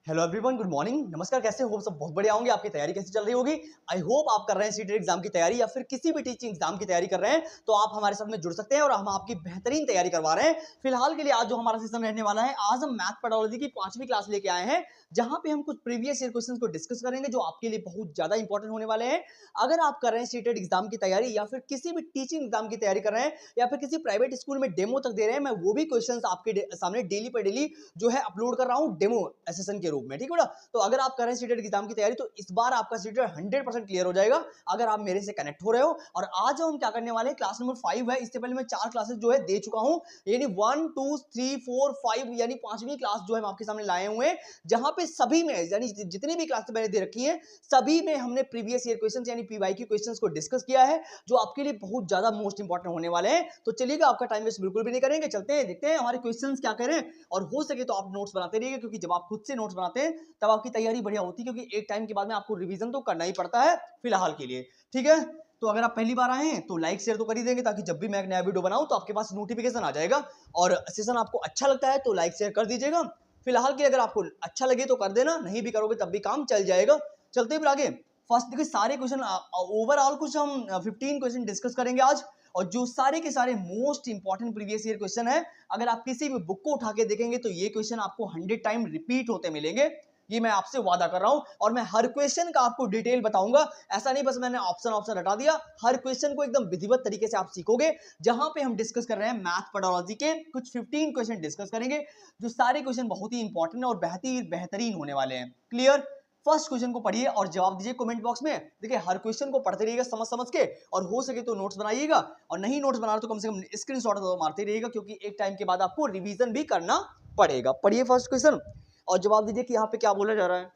Hello everyone, good morning, नमस्कार। कैसे हो सब? बहुत बढ़िया होंगे। आपकी तैयारी कैसी चल रही होगी? आई होप आप कर रहे हैं सीटेट एग्जाम की तैयारी या फिर किसी भी टीचिंग एग्जाम की तैयारी कर रहे हैं, तो आप हमारे साथ में जुड़ सकते हैं और हम आपकी बेहतरीन तैयारी करवा रहे हैं। फिलहाल के लिए आज जो हमारा सेशन रहने वाला है, आज हम मैथ पेडोलॉजी की 5वीं क्लास लेके आए हैं, जहां पे हम कुछ प्रीवियस ईयर क्वेश्चंस को डिस्कस करेंगे जो आपके लिए बहुत ज्यादा इंपॉर्टेंट होने वाले हैं। अगर आप कर रहे हैं सीटेट एग्जाम की तैयारी या फिर किसी भी टीचिंग एग्जाम की तैयारी कर रहे हैं या फिर किसी प्राइवेट स्कूल में डेमो तक दे रहे हैं, मैं वो भी क्वेश्चंस आपके सामने डेली पे डेली जो है अपलोड कर रहा हूँ डेमो सेशन के रूप में। ठीक है ना? तो अगर आप कर रहे हैं सीटेट एग्जाम की तैयारी तो इस बार आपका सीटेट 100% क्लियर हो जाएगा अगर आप मेरे से कनेक्ट हो रहे हो। और आज हम क्या करने वाले हैं, क्लास नंबर 5 है। इससे पहले मैं 4 क्लासेस जो है दे चुका हूं, यानी 1 2 3 4 5 यानी 5वीं क्लास जो है हम आपके सामने लाए हुए हैं, जहां पे सभी में यानी जितनी भी क्लासेस मैंने दे रखी है सभी में हमने प्रीवियस ईयर क्वेश्चंस यानी पीवाईक्यू क्वेश्चंस को डिस्कस किया है, जो आपके लिए बहुत ज्यादा मोस्ट इंपॉर्टेंट होने वाले हैं। तो चलिएगा, आपका टाइम वेस्ट बिल्कुल भी नहीं करेंगे, चलते हैं देखते हैं हमारे क्वेश्चंस क्या करें। और हो सके तो आप नोट्स बनाते रहिए, क्योंकि जब आप खुद से नोट्स बनाते हैं तब आपकी तैयारी बढ़िया होती है, क्योंकि एक टाइम के बाद में आपको रिवीजन तो करना ही पड़ता है फिलहाल के लिए। ठीक है, तो अगर आप पहली बार आए हैं तो लाइक शेयर तो कर ही देंगे, ताकि जब भी मैं एक नया वीडियो बनाऊं तो आपके पास नोटिफिकेशन आ जाएगा। और सेशन आपको अच्छा लगता है तो लाइक शेयर कर दीजिएगा। फिलहाल के अगर आपको अच्छा लगे तो कर देना, नहीं भी करोगे तब भी काम चल जाएगा। चलते हैं फिर आगे। फर्स्ट देखिए, सारे क्वेश्चन ओवरऑल कुछ हम 15 क्वेश्चन डिस्कस करेंगे आज, और जो सारे के सारे most important previous year question है। अगर आप किसी भी बुक को उठा के देखेंगे तो ये क्वेश्चन आपको 100 टाइम रिपीट होते मिलेंगे, ये मैं आपसे वादा कर रहा हूं। और मैं हर क्वेश्चन का आपको डिटेल बताऊंगा, ऐसा नहीं बस मैंने ऑप्शन हटा दिया। हर क्वेश्चन को एकदम विधिवत तरीके से आप सीखोगे। जहां पे हम डिस्कस कर रहे हैं मैथ पेडोलॉजी के कुछ 15 क्वेश्चन डिस्कस करेंगे, जो सारे क्वेश्चन बहुत ही इंपॉर्टेंट और बेहतरीन होने वाले हैं। क्लियर? फर्स्ट क्वेश्चन को पढ़िए और जवाब दीजिए कमेंट बॉक्स में। देखिए, हर क्वेश्चन को पढ़ते रहिएगा समझ समझ के, और हो सके तो नोट्स बनाइएगा, और नहीं नोट्स बना तो कम से कम स्क्रीनशॉट तो मारते रहिएगा, क्योंकि एक टाइम के बाद आपको रिवीजन भी करना पड़ेगा। पढ़िए फर्स्ट क्वेश्चन और जवाब दीजिए कि यहाँ पे क्या बोला जा रहा है।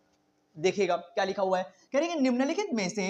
देखिएगा क्या लिखा हुआ है। कह रहे हैं निम्नलिखित में से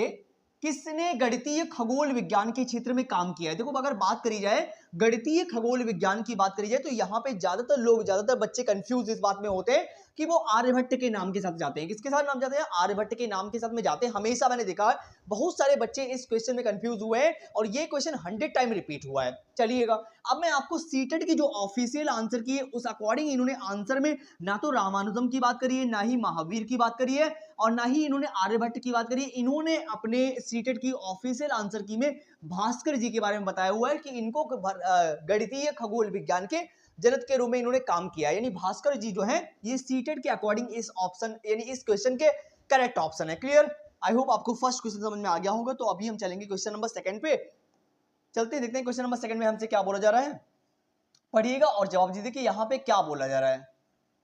किसने गणितीय खगोल विज्ञान के क्षेत्र में काम किया है। देखो, अगर बात करी जाए गणितीय खगोल विज्ञान की बात करी जाए, तो यहाँ पे ज्यादातर बच्चे कंफ्यूज इस बात में होते हैं कि वो आर्यभट्ट के नाम के साथ जाते हैं। किसके साथ नाम जाते हैं? आर्यभट्ट के नाम के साथ में जाते हैं। हमेशा मैंने देखा है बहुत सारे बच्चे इस क्वेश्चन में कंफ्यूज हुए हैं, और ये क्वेश्चन 100 टाइम रिपीट हुआ है। चलिएगा, अब मैं आपको सीटेट की जो ऑफिशियल आंसर की है उस अकॉर्डिंग इन्होंने आंसर में ना तो रामानुजम की बात करी है, ना ही महावीर की बात करी है, और ना ही इन्होंने आर्यभट्ट की बात करी है। इन्होंने अपने सीटेट की ऑफिशियल आंसर की में भास्कर जी के बारे में बताया हुआ है कि इनको गणितीय खगोल विज्ञान के जनक के रूप में इन्होंने काम किया है। यानी भास्कर जी जो है ये सीटेट के अकॉर्डिंग इस ऑप्शन यानी इस क्वेश्चन के करेक्ट ऑप्शन है। क्लियर? आई होप आपको फर्स्ट क्वेश्चन समझ में आ गया होगा। तो अभी हम चलेंगे क्वेश्चन नंबर 2 पे। चलते देखते हैं क्वेश्चन नंबर 2 में हमसे क्या बोला जा रहा है। पढ़िएगा और जवाब दीजिए कि यहाँ पे क्या बोला जा रहा है।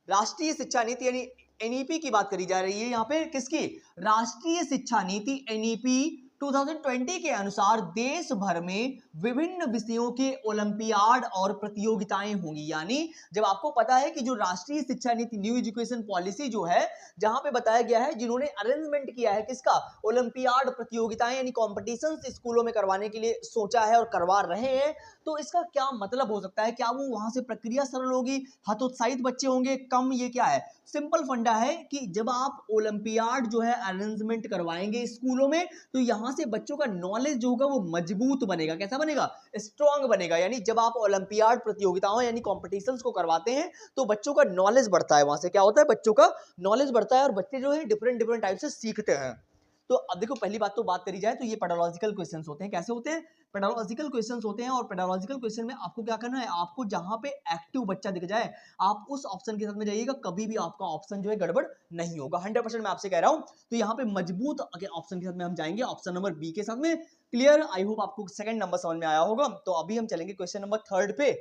राष्ट्रीय शिक्षा नीति यानी एनईपी की बात करी जा रही है यहाँ पे। किसकी? राष्ट्रीय शिक्षा नीति एनईपी 2020 के अनुसार देश भर में विभिन्न विषयों के ओलंपियाड और प्रतियोगिताएं होंगी। यानी जब आपको पता है कि जो राष्ट्रीय शिक्षा नीति न्यू एजुकेशन पॉलिसी जो है, जहां पे बताया गया है जिन्होंने अरेंजमेंट किया है किसका? ओलंपियाड प्रतियोगिताएं यानी कॉम्पिटिशन्स स्कूलों में करवाने के लिए सोचा है और करवा रहे हैं, तो इसका क्या मतलब हो सकता है? क्या वो वहां से प्रक्रिया सरल होगी, हतोत्साहित बच्चे होंगे कम? ये क्या है? सिंपल फंडा है कि जब आप ओलंपियाड जो है अरेंजमेंट करवाएंगे स्कूलों में, तो यहां से बच्चों का नॉलेज जो होगा वो मजबूत बनेगा। कैसा बनेगा? स्ट्रांग बनेगा। यानी जब आप ओलंपियाड प्रतियोगिताओं यानी कॉम्पिटिशन्स को करवाते हैं तो बच्चों का नॉलेज बढ़ता है। वहां से क्या होता है? बच्चों का नॉलेज बढ़ता है, और बच्चे जो है डिफरेंट टाइप से सीखते हैं। तो अब देखो, पहली बात तो बात करी जाए तो ये पेडालॉजिकल क्वेश्चंस होते हैं। कैसे होते हैं? पेडालॉजिकल क्वेश्चंस होते हैं। और पेडालॉजिकल क्वेश्चन में आपको क्या करना है, आपको जहां पे एक्टिव बच्चा दिख जाए आप उस ऑप्शन के साथ में जाइएगा, कभी भी आपका ऑप्शन जो है गड़बड़ नहीं होगा। 100% मैं आपसे कह रहा हूं। तो यहाँ पे मजबूत ऑप्शन के साथ में हम जाएंगे, ऑप्शन नंबर बी के साथ में। क्लियर? आई होप आपको सेकंड नंबर समझ में आया होगा। तो अभी हम चलेंगे क्वेश्चन नंबर 3 पे।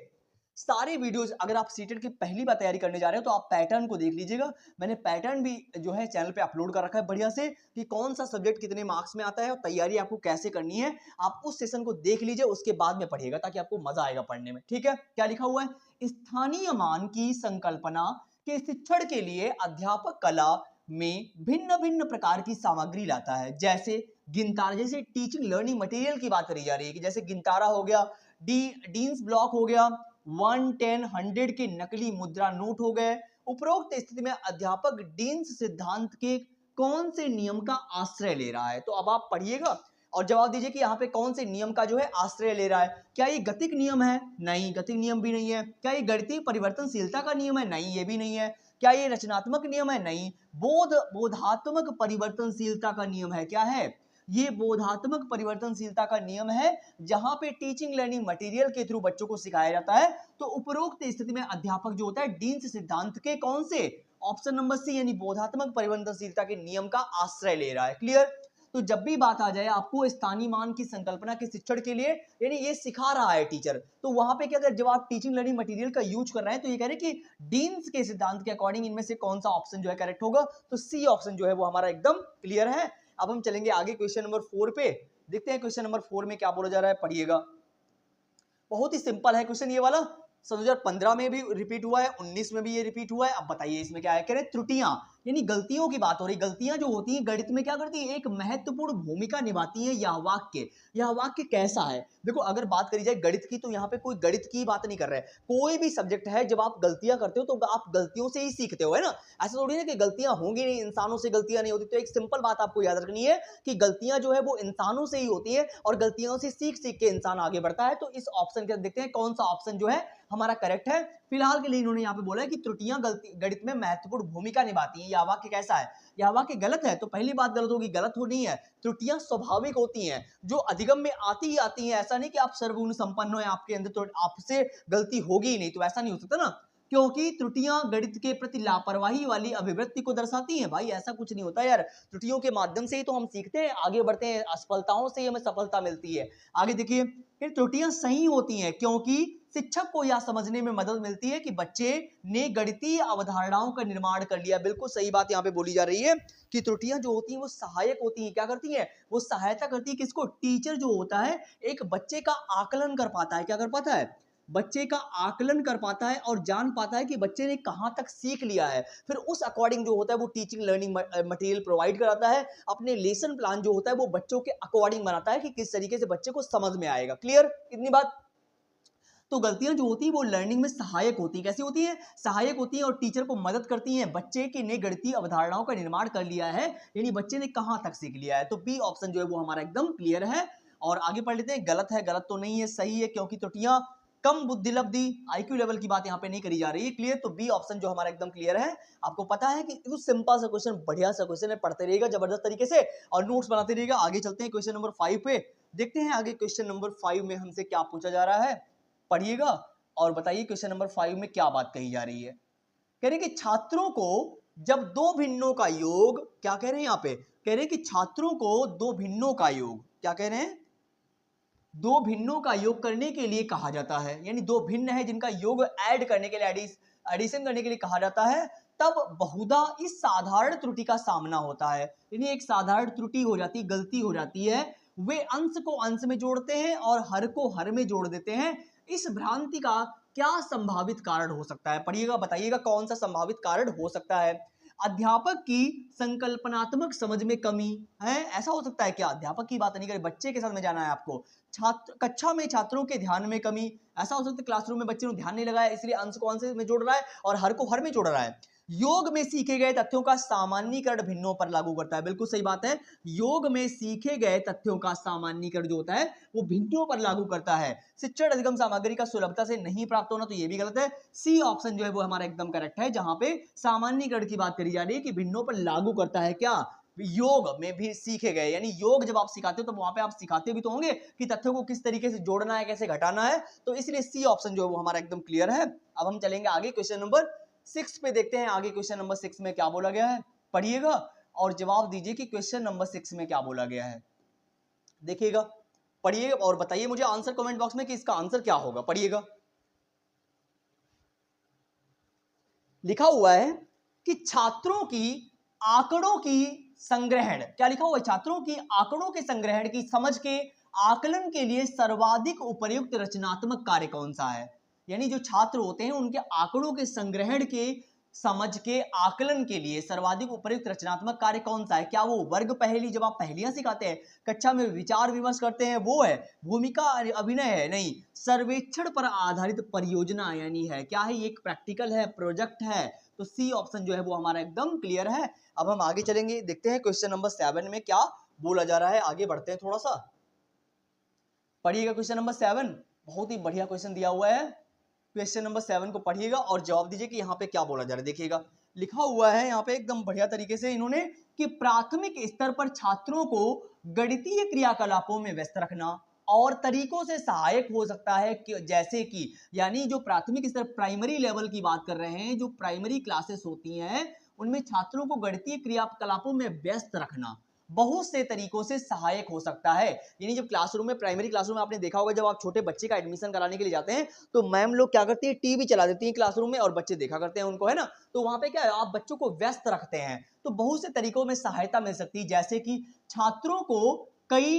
सारे वीडियोस अगर आप सीटेट की पहली बार तैयारी करने जा रहे हो तो आप पैटर्न को देख लीजिएगा। मैंने पैटर्न भी जो है चैनल पे अपलोड कर रखा है बढ़िया से, कि कौन सा सब्जेक्ट कितने मार्क्स में आता है और तैयारी आपको कैसे करनी है। आप उस सेशन को देख लीजिए, उसके बाद में पढ़िएगा, ताकि आपको मजा आएगा पढ़ने में। ठीक है? क्या लिखा हुआ है? स्थानीय मान की संकल्पना के शिक्षण के लिए अध्यापक कला में भिन्न भिन्न प्रकार की सामग्री लाता है। जैसे गिनतारा, जैसे टीचिंग लर्निंग मटेरियल की बात करी जा रही है, कि जैसे गिनतारा हो गया, डीन्स ब्लॉक हो गया, 1, 10, 100 के नकली मुद्रा नोट हो गए। उपरोक्त स्थिति में अध्यापक डीन्स सिद्धांत के कौन से नियम का आश्रय ले रहा है? तो अब आप पढ़िएगा और जवाब दीजिए कि यहाँ पे कौन से नियम का जो है आश्रय ले रहा है। क्या ये गतिक नियम है? नहीं, गतिक नियम भी नहीं है। क्या ये गणितीय परिवर्तनशीलता का नियम है? नहीं, ये भी नहीं है। क्या ये रचनात्मक नियम है? नहीं, बोधात्मक परिवर्तनशीलता का नियम है। क्या है ये? बोधात्मक परिवर्तनशीलता का नियम है, जहां पे टीचिंग लर्निंग मटेरियल के थ्रू बच्चों को सिखाया जाता है। तो उपरोक्त स्थिति में अध्यापक जो होता है डीन्स सिद्धांत के कौन से? ऑप्शन नंबर सी, यानी बोधात्मक परिवर्तनशीलता के नियम का आश्रय ले रहा है। क्लियर? तो जब भी बात आ जाए आपको स्थानीय मान की संकल्पना के शिक्षण के लिए, यानी ये सिखा रहा है टीचर, तो वहां पे क्या, जब आप टीचिंग लर्निंग मटेरियल का यूज कर रहे हैं, तो ये कह रहे हैं कि डीन्स के सिद्धांत के अकॉर्डिंग इनमें से कौन सा ऑप्शन जो है करेक्ट होगा? तो सी ऑप्शन जो है वो हमारा एकदम क्लियर है। अब हम चलेंगे आगे क्वेश्चन नंबर 4 पे। देखते हैं क्वेश्चन नंबर 4 में क्या बोला जा रहा है, पढ़िएगा। बहुत ही सिंपल है क्वेश्चन ये वाला। 2015 में भी रिपीट हुआ है, 19 में भी ये रिपीट हुआ है। अब बताइए इसमें क्या है? कह रहे त्रुटियां, यानी गलतियों की बात हो रही। गलतियां जो होती हैं गणित में क्या करती है? एक महत्वपूर्ण भूमिका निभाती है। यह वाक्य कैसा है? देखो, अगर बात करी जाए गणित की, तो यहाँ पे कोई गणित की बात नहीं कर रहे हैं। कोई भी सब्जेक्ट है, जब आप गलतियां करते हो तो आप गलतियों से ही सीखते हो, है ना? ऐसा थोड़ी ना कि गलतियां होंगी नहीं, इंसानों से गलतियां नहीं होती। तो एक सिंपल बात आपको याद रखनी है कि गलतियां जो है वो इंसानों से ही होती है, और गलतियों से सीख सीख के इंसान आगे बढ़ता है। तो इस ऑप्शन के देखते हैं कौन सा ऑप्शन जो है हमारा करेक्ट है। फिलहाल के लिए इन्होंने यहाँ पे बोला है कि त्रुटियां गणित में महत्वपूर्ण भूमिका निभाती हैं। यह वाक्य कैसा है? यह वाक्य गलत है, तो पहली बात गलत होगी, गलत हो नहीं है। त्रुटियां स्वाभाविक होती हैं, जो अधिगम में आती ही आती हैं। ऐसा नहीं कि आप सर्वगुण संपन्न हो आपके अंदर तो आपसे गलती होगी ही नहीं, तो ऐसा नहीं हो सकता ना, क्योंकि त्रुटियां गणित के प्रति लापरवाही वाली अभिवृत्ति को दर्शाती हैं। भाई ऐसा कुछ नहीं होता यार, त्रुटियों के माध्यम से ही तो हम सीखते हैं, आगे बढ़ते हैं, असफलताओं से ही हमें सफलता मिलती है। आगे देखिए, त्रुटियां सही होती हैं क्योंकि शिक्षक को यह समझने में मदद मिलती है कि बच्चे ने गणितीय अवधारणाओं का निर्माण कर लिया। बिल्कुल सही बात यहाँ पे बोली जा रही है कि त्रुटियां जो होती हैं वो सहायक होती हैं। क्या करती हैं? वो सहायता करती है किसको? टीचर जो होता है एक बच्चे का आकलन कर पाता है। क्या कर पाता है? बच्चे का आकलन कर पाता है और जान पाता है कि बच्चे ने कहां तक सीख लिया है। फिर उस अकॉर्डिंग जो होता है वो टीचिंग लर्निंग मटेरियल प्रोवाइड कराता है। अपने लेसन प्लान जो होता है वो बच्चों के अकॉर्डिंग बनाता है कि किस तरीके से बच्चे को समझ में आएगा। क्लियर? इतनी बात। तो गलतियां जो होती है वो लर्निंग में सहायक होती है। कैसी होती है? सहायक होती है, और टीचर को मदद करती हैं। बच्चे की ने गणितीय अवधारणाओं का निर्माण कर लिया है, यानी बच्चे ने कहां तक सीख लिया है। तो बी ऑप्शन जो है वो हमारा एकदम क्लियर है। और आगे पढ़ लेते हैं। गलत है, गलत तो नहीं है, सही है, क्योंकि त्रुटियां कम बुद्धिलब्धि आईक्यू लेवल की बात यहाँ पे नहीं करी जा रही है। क्लियर? तो बी ऑप्शन जो हमारा एकदम क्लियर है। आपको पता है कि तो सिंपल सा क्वेश्चन, बढ़िया सा क्वेश्चन है, पढ़ते रहिएगा जबरदस्त तरीके से और नोट्स बनाते रहिएगा। आगे चलते हैं क्वेश्चन नंबर 5 पे। देखते हैं आगे क्वेश्चन नंबर 5 में हमसे क्या पूछा जा रहा है, पढ़िएगा और बताइए क्वेश्चन नंबर 5 में क्या बात कही जा रही है। कह रहे हैं कि छात्रों को जब दो भिन्नों का योग, क्या कह रहे हैं यहाँ पे? कह रहे हैं कि छात्रों को दो भिन्नों का योग, क्या कह रहे हैं? दो भिन्नों का योग करने के लिए कहा जाता है, यानी दो भिन्न है जिनका योग ऐड करने के लिए, एडिशन करने के लिए कहा जाता है, तब बहुधा इस साधारण त्रुटि का सामना होता है। यानी एक साधारण त्रुटि हो जाती, गलती हो जाती है। वे अंश को अंश में जोड़ते हैं और हर को हर में जोड़ देते हैं। इस भ्रांति का क्या संभावित कारण हो सकता है? पढ़िएगा, बताइएगा कौन सा संभावित कारण हो सकता है। अध्यापक की संकल्पनात्मक समझ में कमी है, ऐसा हो सकता है क्या? अध्यापक की बात नहीं करें, बच्चे के साथ में जाना है आपको। छात्र कक्षा में छात्रों के ध्यान में कमी, ऐसा हो सकता है क्लासरूम में बच्चे ने ध्यान नहीं लगाया, इसलिए अंश को अंश में जोड़ रहा है और हर को हर में जोड़ रहा है। योग में सीखे गए तथ्यों का सामान्यीकरण भिन्नों पर लागू करता है। बिल्कुल सही बात है, योग में सीखे गए तथ्यों का सामान्यीकरण जो होता है वो भिन्नों पर लागू करता है। शिक्षण अधिगम सामग्री का सुलभता से नहीं प्राप्त होना, तो ये भी गलत है। सी ऑप्शन जो है वो हमारा एकदम करेक्ट है, जहां पे सामान्यीकरण की बात करी जा रही है कि भिन्नों पर लागू करता है। क्या? योग में भी सीखे गए, यानी योग जब आप सिखाते हो तो वहां पे आप सिखाते भी तो होंगे कि तथ्यों को किस तरीके से जोड़ना है, कैसे घटाना है। तो इसलिए सी ऑप्शन जो है वो हमारा एकदम क्लियर है। अब हम चलेंगे आगे क्वेश्चन नंबर 6 पे। देखते हैं आगे क्वेश्चन नंबर 6 में क्या बोला गया है, पढ़िएगा और जवाब दीजिए कि क्वेश्चन नंबर 6 में क्या बोला गया है। देखिएगा, पढ़िएगा और बताइए मुझे आंसर कमेंट बॉक्स में कि इसका आंसर क्या होगा। पढ़िएगा, लिखा हुआ है कि छात्रों की आंकड़ों की संग्रहण, क्या लिखा हुआ है? छात्रों की आंकड़ों के संग्रहण की समझ के आकलन के लिए सर्वाधिक उपयुक्त रचनात्मक कार्य कौन सा है। यानी जो छात्र होते हैं उनके आंकड़ों के संग्रहण के समझ के आकलन के लिए सर्वाधिक उपयुक्त रचनात्मक कार्य कौन सा है? क्या वो वर्ग पहेली, जब आप पहेलियां सिखाते हैं, कक्षा में विचार विमर्श करते हैं, वो है? भूमिका अभिनय है? नहीं। सर्वेक्षण पर आधारित परियोजना यानी है, क्या है? ये एक प्रैक्टिकल है, प्रोजेक्ट है। तो सी ऑप्शन जो है वो हमारा एकदम क्लियर है। अब हम आगे चलेंगे, देखते हैं क्वेश्चन नंबर 7 में क्या बोला जा रहा है। आगे बढ़ते हैं थोड़ा सा, पढ़िएगा क्वेश्चन नंबर 7, बहुत ही बढ़िया क्वेश्चन दिया हुआ है। क्वेश्चन नंबर 7 को पढ़िएगा और जवाब दीजिए कि यहाँ पे क्या बोला जा रहा है। देखिएगा, लिखा हुआ है यहाँ पे एकदम बढ़िया तरीके से इन्होंने कि प्राथमिक स्तर पर छात्रों को गणितीय क्रियाकलापों में व्यस्त रखना और तरीकों से सहायक हो सकता है कि जैसे कि, यानी जो प्राथमिक स्तर प्राइमरी लेवल की बात कर रहे हैं, जो प्राइमरी क्लासेस होती हैं उनमें छात्रों को गणितीय क्रियाकलापों में व्यस्त रखना बहुत से तरीकों से सहायक हो सकता है। यानी जब क्लासरूम में, प्राइमरी क्लासरूम में आपने देखा होगा, जब आप छोटे बच्चे का एडमिशन कराने के लिए जाते हैं तो मैम लोग क्या करती है, टीवी चला देती है क्लासरूम में और बच्चे देखा करते हैं उनको, है ना। तो वहां पे क्या है, आप बच्चों को व्यस्त रखते हैं तो बहुत से तरीकों में सहायता मिल सकती है, जैसे कि छात्रों को कई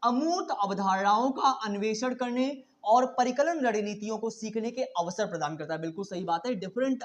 अमूर्त अवधारणाओं का अन्वेषण करने और परिकलन रणनीतियों को सीखने के अवसर प्रदान करता है। बिल्कुल सही बात है, डिफरेंट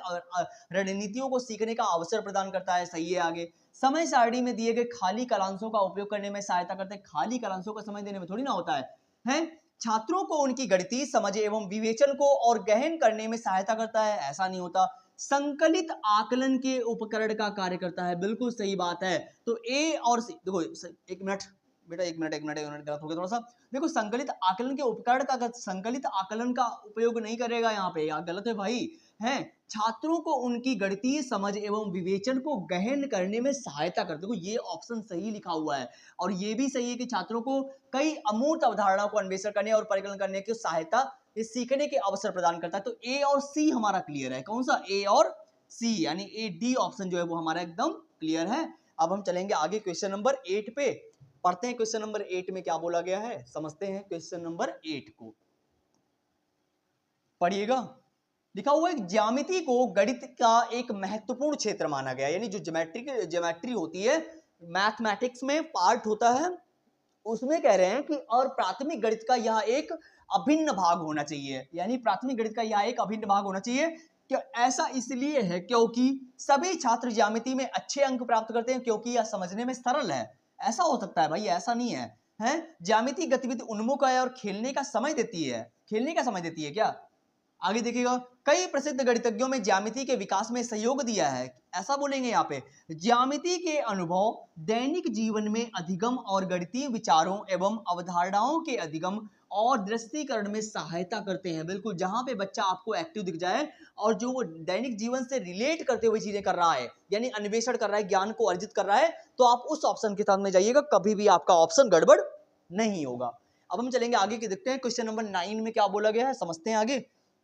रणनीतियों को सीखने का अवसर प्रदान करता है। सही है। आगे, समय सारणी में दिए गए खाली कालांशों का उपयोग करने में सहायता करते हैं। खाली कालांशों का समय देने में थोड़ी ना होता है? छात्रों को उनकी गणितीय समझ एवं विवेचन को और गहन करने में सहायता करता है, ऐसा नहीं होता। संकलित आकलन के उपकरण का कार्य करता है, बिल्कुल सही बात है। तो ए और सी, देखो एक मिनट बेटा, एक मिनट गलत हो गया थोड़ा सा। देखो, संकलित आकलन के उपकरण का, संकलित आकलन का उपयोग नहीं करेगा यहाँ पे, यार गलत है भाई। है छात्रों को उनकी गणितीय समझ एवं विवेचन को गहन करने में सहायता करते। देखो ये ऑप्शन सही लिखा हुआ है और ये भी सही है कि छात्रों को कई अमूर्त अवधारणाओं को अन्वेषण करने और परिकलन करने की सहायता, इस सीखने के अवसर प्रदान करता है। तो ए और सी हमारा क्लियर है। कौन सा? ए और सी, यानी ए डी ऑप्शन जो है वो हमारा एकदम क्लियर है। अब हम चलेंगे आगे क्वेश्चन नंबर 8 पे, पढ़ते हैं क्वेश्चन नंबर 8 में क्या बोला गया है, समझते हैं क्वेश्चन नंबर 8 को। पढ़िएगा, लिखा हुआ है ज्यामिति को गणित का एक महत्वपूर्ण क्षेत्र माना गया, यानी जो ज्योमेट्री होती है, मैथमेटिक्स में पार्ट होता है, उसमें कह रहे हैं कि और प्राथमिक गणित का यह एक अभिन्न भाग होना चाहिए। यानी प्राथमिक गणित का यह एक अभिन्न भाग होना चाहिए। कि ऐसा इसलिए है क्योंकि सभी छात्र ज्यामिति में अच्छे अंक प्राप्त करते हैं, क्योंकि यह समझने में सरल है। ऐसा हो सकता है भाई, ऐसा नहीं है? ज्यामिति गतिविधि उन्मुख है और खेलने का समय देती है। खेलने का समय देती है क्या? आगे देखिएगा, कई प्रसिद्ध गणितज्ञों में ज्यामिति के विकास में सहयोग दिया है, ऐसा बोलेंगे यहाँ पे। ज्यामिति के अनुभव दैनिक जीवन में अधिगम और गणितीय विचारों एवं अवधारणाओं के अधिगम और दृष्टिकरण में सहायता करते हैं। बिल्कुल, जहां पे बच्चा आपको एक्टिव दिख जाए और जो वो दैनिक जीवन से रिलेट करते हुए चीजें कर रहा है, यानी अन्वेषण कर रहा है, ज्ञान को अर्जित कर रहा है, तो आप उस ऑप्शन के साथ में जाइएगा, कभी भी आपका ऑप्शन गड़बड़ नहीं होगा। अब हम चलेंगे आगे की, देखते हैं क्वेश्चन नंबर 9 में क्या बोला गया है, समझते हैं आगे।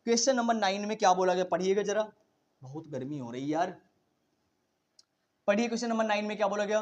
क्वेश्चन नंबर 9 में क्या बोला गया, पढ़िएगा जरा, बहुत गर्मी हो रही यार। पढ़िए क्वेश्चन नंबर 9 में क्या बोला गया।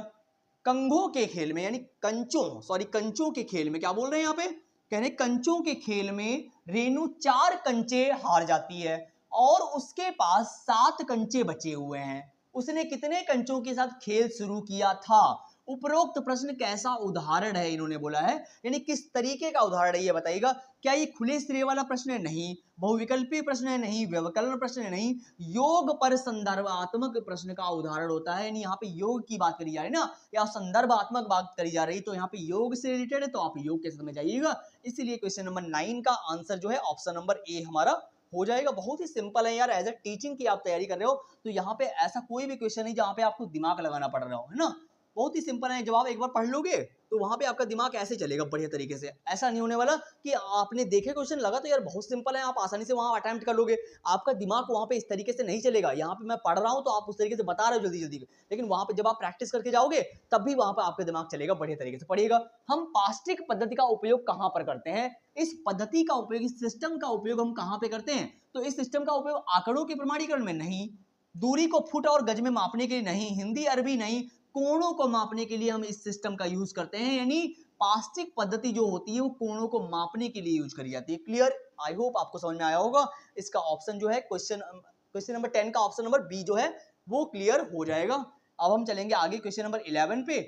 कंघों के खेल में, यानी कंचों के खेल में क्या बोल रहे हैं यहाँ पे, कह रहे कंचों के खेल में रेणु 4 कंचे हार जाती है और उसके पास 7 कंचे बचे हुए हैं। उसने कितने कंचों के साथ खेल शुरू किया था? उपरोक्त प्रश्न कैसा उदाहरण है, इन्होंने बोला है, यानी किस तरीके का उदाहरण है ये बताइएगा। क्या ये खुले सिरे वाला प्रश्न है? नहीं। बहुविकल्पी प्रश्न है? नहीं। व्यवकलन प्रश्न है? नहीं। योग पर संदर्भात्मक प्रश्न का उदाहरण होता है, यानी यहाँ पे योग की बात करी जा रही है ना, या संदर्भात्मक बात करी जा रही, तो यहाँ पे योग से रिलेटेड है, तो आप योग के साथ में जाइएगा। इसीलिए क्वेश्चन नंबर 9 का आंसर जो है ऑप्शन नंबर ए हमारा हो जाएगा। बहुत ही सिंपल है यार, एज ए टीचिंग की आप तैयारी कर रहे हो तो यहाँ पे ऐसा कोई भी क्वेश्चन नहीं जहाँ पे आपको दिमाग लगाना पड़ रहा हो, है ना। बहुत ही सिंपल है, जब आप एक बार पढ़ लोगे तो वहां पे आपका दिमाग ऐसे चलेगा बढ़िया तरीके से। ऐसा नहीं होने वाला कि आपने देखे क्वेश्चन लगा तो यार बहुत सिंपल है, आप आसानी से वहां अटेम्प्ट कर लोगे, आपका दिमाग वहां पे इस तरीके से नहीं चलेगा। यहाँ पे मैं पढ़ रहा हूँ तो आप उस तरीके से बता रहे हो जल्दी जल्दी, लेकिन वहां पे जब आप प्रैक्टिस करके जाओगे तब भी वहां पर आपका दिमाग चलेगा बढ़िया तरीके से। पढ़िएगा, हम पास्टिक पद्धति का उपयोग कहाँ पर करते हैं? इस पद्धति का उपयोग, इस सिस्टम का उपयोग हम कहाँ पे करते हैं? तो इस सिस्टम का उपयोग आंकड़ों के प्रमाणीकरण में नहीं, दूरी को फुट और गज में मापने के लिए नहीं, हिंदी अरबी नहीं, कोणों को मापने के लिए हम इस सिस्टम का यूज करते हैं। यानी पास्टिक पद्धति जो होती है वो कोणों को मापने के लिए यूज करी जाती है। क्लियर? आई होप आपको समझ में आया होगा। इसका ऑप्शन जो है क्वेश्चन नंबर 10 का ऑप्शन नंबर बी जो है वो क्लियर हो जाएगा। अब हम चलेंगे आगे क्वेश्चन नंबर 11 पे।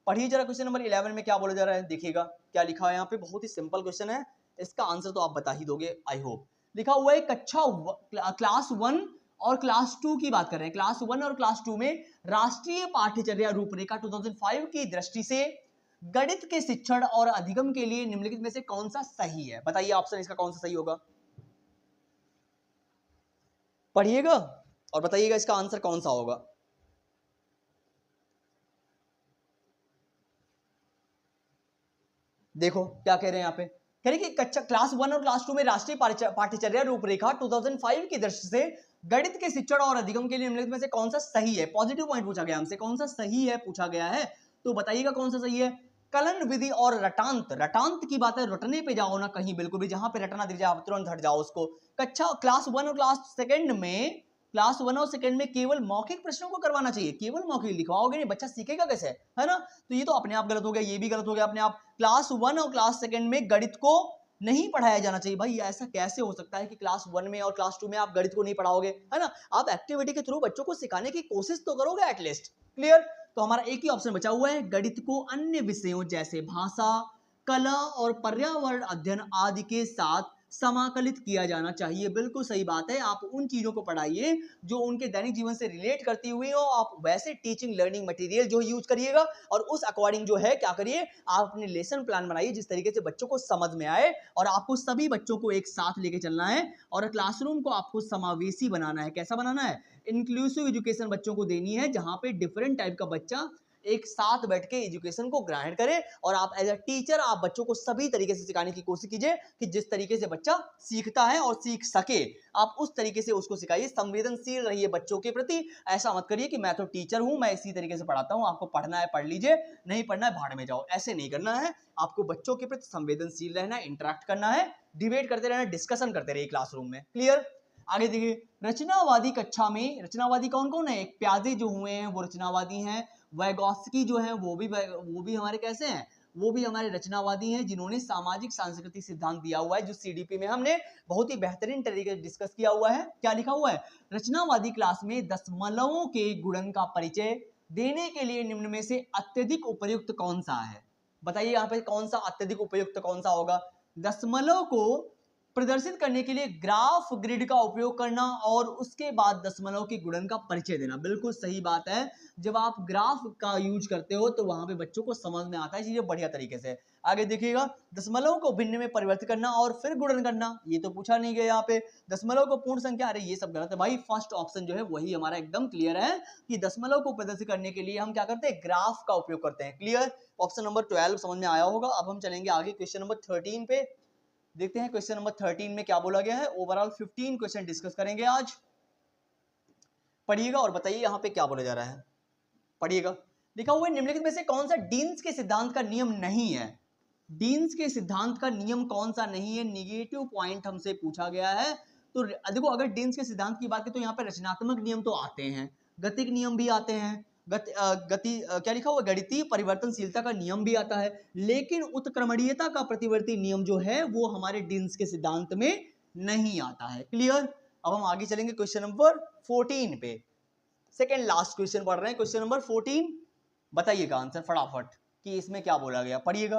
पढ़िए जरा क्वेश्चन नंबर 11 में क्या बोला जा रहा है, देखिएगा क्या लिखा है यहाँ पे। बहुत ही सिंपल क्वेश्चन है, इसका आंसर तो आप बता ही दोगे आई होप। लिखा हुआ है कक्षा क्लास 1 और क्लास 2 की बात कर रहे हैं। क्लास 1 और क्लास 2 में राष्ट्रीय पाठ्यचर्या रूपरेखा 2005 की दृष्टि से गणित के शिक्षण और अधिगम के लिए निम्नलिखित में से कौन सा सही है? बताइए ऑप्शन इसका कौन सा सही होगा। पढ़िएगा और बताइएगा इसका आंसर कौन सा होगा। देखो क्या कह रहे हैं यहाँ पे, कह रहे कि कक्षा क्लास 1 और क्लास 2 में राष्ट्रीय पाठ्यचर्या रूपरेखा 2005 की दृष्टि से गणित के शिक्षण और अधिगम के लिए निम्नलिखित में से कौन सा सही है? पॉजिटिव पॉइंट पूछा गया हमसे, कौन सा सही है पूछा गया है, तो बताइएगा कौन सा सही है। कलन विधि और रटांत, रटांत की बात है, रटने पे जाओ ना कहीं, बिल्कुल भी जहां पे रटना दिख जाए तुरंत हट जाओ उसको। कक्षा क्लास 1 और क्लास 1 और सेकंड में केवल मौखिक प्रश्नों को करवाना चाहिए, केवल मौखिक लिखवाओगे नहीं, बच्चा सीखेगा कैसे, है ना? तो ये तो अपने आप गलत हो गया, ये भी गलत हो गया अपने आप। क्लास 1 और क्लास सेकंड में गणित को नहीं पढ़ाया जाना चाहिए। भाई ऐसा कैसे हो सकता है कि क्लास 1 में और क्लास 2 में आप गणित को नहीं पढ़ाओगे, है ना? आप एक्टिविटी के थ्रू बच्चों को सिखाने की कोशिश तो करोगे एटलीस्ट। क्लियर? तो हमारा एक ही ऑप्शन बचा हुआ है, गणित को अन्य विषयों जैसे भाषा, कला और पर्यावरण अध्ययन आदि के साथ समाकलित किया जाना चाहिए। बिल्कुल सही बात है, आप उन चीजों को पढ़ाइए जो उनके दैनिक जीवन से रिलेट करती हुई हो, आप वैसे टीचिंग लर्निंग मटेरियल जो यूज करिएगा और उस अकॉर्डिंग जो है क्या करिए, आप अपने लेसन प्लान बनाइए जिस तरीके से बच्चों को समझ में आए, और आपको सभी बच्चों को एक साथ लेके चलना है और क्लासरूम को आपको समावेशी बनाना है। कैसा बनाना है? इंक्लूसिव एजुकेशन बच्चों को देनी है, जहां पे डिफरेंट टाइप का बच्चा एक साथ बैठ के एजुकेशन को ग्रहण करे, और आप एज अ टीचर आप बच्चों को सभी तरीके से सिखाने की कोशिश कीजिए कि जिस तरीके से बच्चा सीखता है और सीख सके, आप उस तरीके से उसको सिखाइए। संवेदनशील रहिए बच्चों के प्रति, ऐसा मत करिए कि मैं तो टीचर हूं, मैं इसी तरीके से पढ़ाता हूं, आपको पढ़ना है पढ़ लीजिए, नहीं पढ़ना है भाड़ में जाओ। ऐसे नहीं करना है, आपको बच्चों के प्रति संवेदनशील रहना है, इंटरेक्ट करना है, डिबेट करते रहना, डिस्कशन करते रहिए क्लासरूम में। क्लियर? आगे देखिए, रचनावादी कक्षा में रचनावादी कौन कौन है? एक प्याजे जो हुए हैं वो रचनावादी हैं, वैगोत्स्की जो है वो भी हमारे कैसे हैं, वो भी हमारे रचनावादी हैं, जिन्होंने सामाजिक सांस्कृतिक सिद्धांत दिया हुआ है, जो सीडीपी में हमने बहुत ही बेहतरीन तरीके से डिस्कस किया हुआ है। क्या लिखा हुआ है? रचनावादी क्लास में दशमलवों के गुणन का परिचय देने के लिए निम्न में से अत्यधिक उपयुक्त कौन सा है? बताइए यहाँ पे कौन सा अत्यधिक उपयुक्त कौन सा होगा? दशमलव को प्रदर्शित करने के लिए ग्राफ ग्रिड का उपयोग करना और उसके बाद दशमलव के गुणन का परिचय देना। बिल्कुल सही बात है, जब आप ग्राफ का यूज करते हो तो वहां पे बच्चों को समझ में आता है चीजें बढ़िया तरीके से। आगे देखिएगा, दशमलव को भिन्न में परिवर्तित करना और फिर गुणन करना, ये तो पूछा नहीं गया यहाँ पे। दशमलव को पूर्ण संख्या, अरे ये सब गलत है भाई, फर्स्ट ऑप्शन जो है वही हमारा एकदम क्लियर है कि दशमलव को प्रदर्शित करने के लिए हम क्या करते हैं? ग्राफ का उपयोग करते हैं। क्लियर? ऑप्शन नंबर 12 समझ में आया होगा। अब हम चलेंगे आगे क्वेश्चन नंबर 13 पे, देखते हैं क्वेश्चन नंबर 13 में क्या बोला गया है। ओवरऑल 15 क्वेश्चन डिस्कस करेंगे आज। पढ़िएगा और बताइए यहाँ पे क्या बोला जा रहा है। पढ़िएगा, लिखा हुआ है निम्नलिखित में से कौन सा डीन्स के सिद्धांत का नियम नहीं है? डीन्स के सिद्धांत का नियम कौन सा नहीं है? निगेटिव पॉइंट हमसे पूछा गया है। तो देखो, अगर डीन्स के सिद्धांत की बात करें तो यहाँ पे रचनात्मक नियम तो आते हैं, गतिक नियम भी आते हैं, क्या लिखा हुआ? गणितीय परिवर्तनशीलता का नियम भी आता है, लेकिन उत्क्रमणीयता का प्रतिवर्ती नियम जो है वो हमारे डीन्स के सिद्धांत में नहीं आता है। क्लियर? अब हम आगे चलेंगे क्वेश्चन नंबर 14 पे, सेकेंड लास्ट क्वेश्चन पढ़ रहे हैं, क्वेश्चन नंबर 14। बताइएगा आंसर फटाफट कि इसमें क्या बोला गया। पढ़िएगा,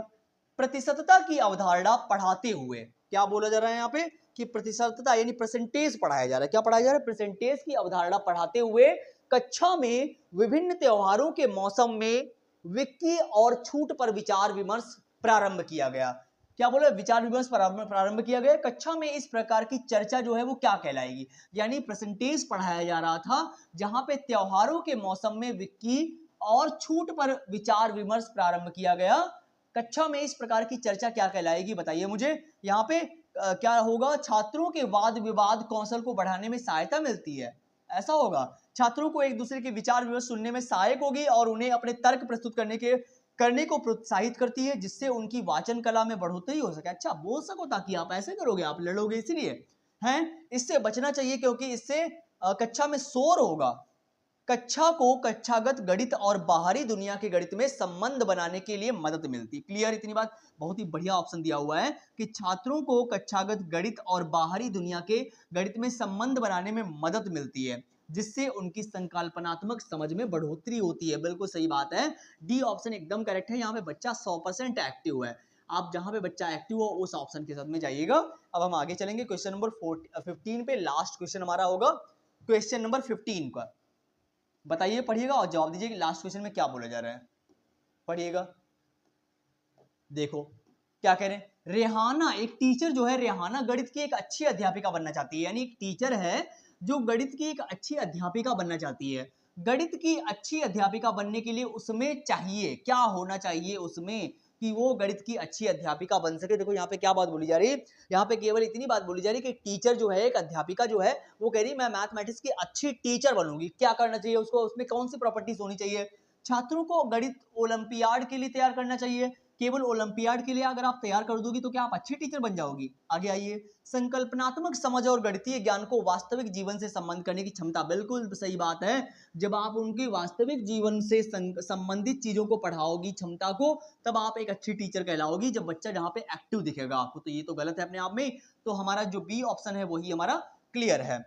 प्रतिशतता की अवधारणा पढ़ाते हुए क्या बोला जा रहा है यहाँ पे कि प्रतिशतता यानी परसेंटेज पढ़ाया जा रहा है। क्या पढ़ाया जा रहा है? परसेंटेज की अवधारणा पढ़ाते हुए कक्षा में विभिन्न त्योहारों के मौसम में विक्की और छूट पर विचार विमर्श प्रारंभ किया गया। क्या बोला? विचार विमर्श प्रारंभ किया गया। कक्षा में इस प्रकार की चर्चा जो है वो क्या कहलाएगी? यानी परसेंटेज पढ़ाया जा रहा था जहां पे त्योहारों के मौसम में विक्की और छूट पर विचार विमर्श प्रारंभ किया गया। कक्षा में इस प्रकार की चर्चा क्या कहलाएगी? बताइए मुझे। यहाँ पे क्या होगा? छात्रों के वाद विवाद कौशल को बढ़ाने में सहायता मिलती है, ऐसा होगा। छात्रों को एक दूसरे के विचार विमर्श सुनने में सहायक होगी और उन्हें अपने तर्क प्रस्तुत करने को प्रोत्साहित करती है, जिससे उनकी वाचन कला में बढ़ोतरी हो सके। अच्छा, बोल सको, ताकि आप ऐसे करोगे, आप लड़ोगे इसीलिए हैं। इससे बचना चाहिए क्योंकि इससे कक्षा में शोर होगा। कक्षा को कक्षागत गणित और बाहरी दुनिया के गणित में संबंध बनाने के लिए मदद मिलती। क्लियर? इतनी बात, बहुत ही बढ़िया ऑप्शन दिया हुआ है कि छात्रों को कक्षागत गणित और बाहरी दुनिया के गणित में संबंध बनाने में मदद मिलती है, जिससे उनकी संकल्पनात्मक समझ में बढ़ोतरी होती है। बिल्कुल सही बात है, डी ऑप्शन एकदम करेक्ट है। यहाँ पे बच्चा 100% एक्टिव है। आप जहां पे बच्चा एक्टिव हो उस ऑप्शन के साथ में जाइएगा। अब हम आगे चलेंगे क्वेश्चन नंबर 15 पे, लास्ट क्वेश्चन हमारा होगा क्वेश्चन नंबर 15 का। बताइए, पढ़िएगा और जवाब दीजिए कि लास्ट क्वेश्चन में क्या बोला जा रहा है। पढ़िएगा, देखो क्या कह रहे हैं। रेहाना, एक टीचर जो है, रेहाना गणित की एक अच्छी अध्यापिका बनना चाहती है। यानी एक टीचर है जो गणित की एक अच्छी अध्यापिका बनना चाहती है। गणित की अच्छी अध्यापिका बनने के लिए उसमें चाहिए क्या होना चाहिए? उसमें कि वो गणित की अच्छी अध्यापिका बन सके। देखो यहाँ पे क्या बात बोली जा रही है, यहाँ पे केवल इतनी बात बोली जा रही है कि टीचर जो है, एक अध्यापिका जो है, वो कह रही है मैं मैथमेटिक्स की अच्छी टीचर बनूंगी। क्या करना चाहिए उसको, उसमें कौन सी प्रॉपर्टीज होनी चाहिए? छात्रों को गणित ओलंपियाड के लिए तैयार करना चाहिए। केवल ओलंपियाड के लिए अगर आप तैयार कर दोगी तो क्या आप अच्छी टीचर बन जाओगी? आगे आइए, संकल्पनात्मक समझ और गणितीय ज्ञान को वास्तविक जीवन से संबंध करने की क्षमता। बिल्कुल सही बात है, जब आप उनके वास्तविक जीवन से संबंधित चीजों को पढ़ाओगी, क्षमता को, तब आप एक अच्छी टीचर कहलाओगी, जब बच्चा जहां पे एक्टिव दिखेगा आपको। तो ये तो गलत है अपने आप में, तो हमारा जो बी ऑप्शन है वही हमारा क्लियर है।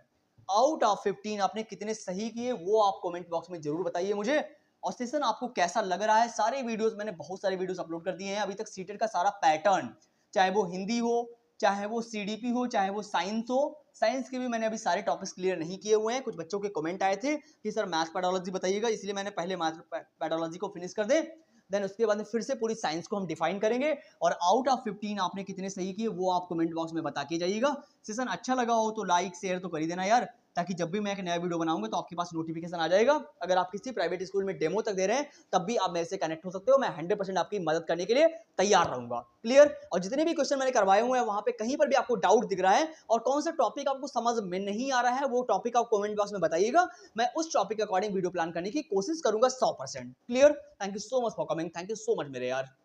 आउट ऑफ 15 आपने कितने सही किए वो आप कमेंट बॉक्स में जरूर बताइए मुझे। और सेशन आपको कैसा लग रहा है? सारे वीडियोस मैंने बहुत सारे वीडियोस अपलोड कर दिए हैं अभी तक। सीटेट का सारा पैटर्न, चाहे वो हिंदी हो, चाहे वो सीडीपी हो, चाहे वो साइंस हो, साइंस के भी मैंने अभी सारे टॉपिक्स क्लियर नहीं किए हुए हैं। कुछ बच्चों के कमेंट आए थे कि सर मैथ्स पैथोलॉजी बताइएगा, इसलिए मैंने पहले मैथ्स पैथोलॉजी को फिनिश कर दे, देन उसके बाद में फिर से पूरी साइंस को हम डिफाइन करेंगे। और आउट ऑफ 15 आपने कितने सही किए वो आप कमेंट बॉक्स में बता के जाइएगा। सेशन अच्छा लगा हो तो लाइक शेयर तो कर ही देना यार, ताकि जब भी मैं एक नया वीडियो बनाऊंगा तो आपके पास नोटिफिकेशन आ जाएगा। अगर आप किसी प्राइवेट स्कूल में डेमो तक दे रहे हैं तब भी आप मेरे से कनेक्ट हो सकते हो, मैं 100% आपकी मदद करने के लिए तैयार रहूंगा। क्लियर? और जितने भी क्वेश्चन मैंने करवाए हुए हैं वहां पे कहीं पर भी आपको डाउट दिख रहा है और कौन सा टॉपिक आपको समझ में नहीं आ रहा है, वो टॉपिक आप कमेंट बॉक्स में बताइएगा, मैं उस टॉपिक के अकॉर्डिंग वीडियो प्लान करने की कोशिश करूंगा 100%। Clear? Thank you so much for coming, thank you so much मेरे यार।